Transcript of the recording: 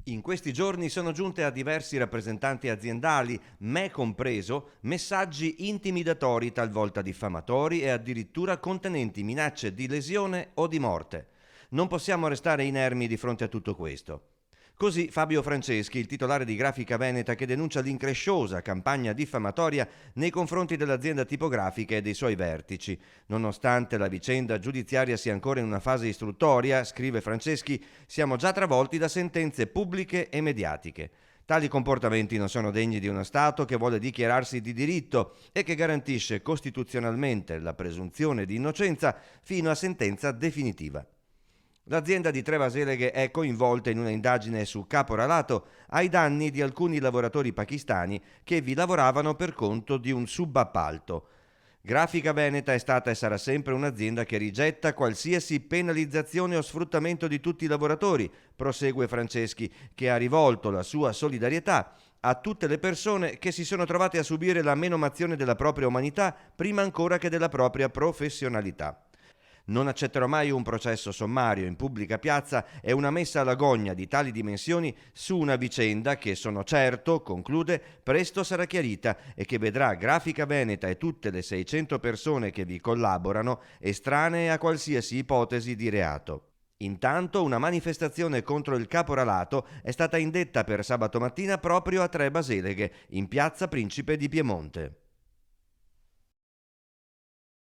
In questi giorni sono giunte a diversi rappresentanti aziendali, me compreso, messaggi intimidatori, talvolta diffamatori e addirittura contenenti minacce di lesione o di morte. Non possiamo restare inermi di fronte a tutto questo. Così Fabio Franceschi, il titolare di Grafica Veneta, che denuncia l'incresciosa campagna diffamatoria nei confronti dell'azienda tipografica e dei suoi vertici. Nonostante la vicenda giudiziaria sia ancora in una fase istruttoria, scrive Franceschi, siamo già travolti da sentenze pubbliche e mediatiche. Tali comportamenti non sono degni di uno Stato che vuole dichiararsi di diritto e che garantisce costituzionalmente la presunzione di innocenza fino a sentenza definitiva. L'azienda di Trevaseleghe è coinvolta in una indagine su caporalato ai danni di alcuni lavoratori pakistani che vi lavoravano per conto di un subappalto. Grafica Veneta è stata e sarà sempre un'azienda che rigetta qualsiasi penalizzazione o sfruttamento di tutti i lavoratori, prosegue Franceschi, che ha rivolto la sua solidarietà a tutte le persone che si sono trovate a subire la menomazione della propria umanità prima ancora che della propria professionalità. Non accetterò mai un processo sommario in pubblica piazza e una messa alla gogna di tali dimensioni su una vicenda che, sono certo, conclude, presto sarà chiarita e che vedrà Grafica Veneta e tutte le 600 persone che vi collaborano estranee a qualsiasi ipotesi di reato. Intanto una manifestazione contro il caporalato è stata indetta per sabato mattina proprio a Trebaseleghe, in piazza Principe di Piemonte.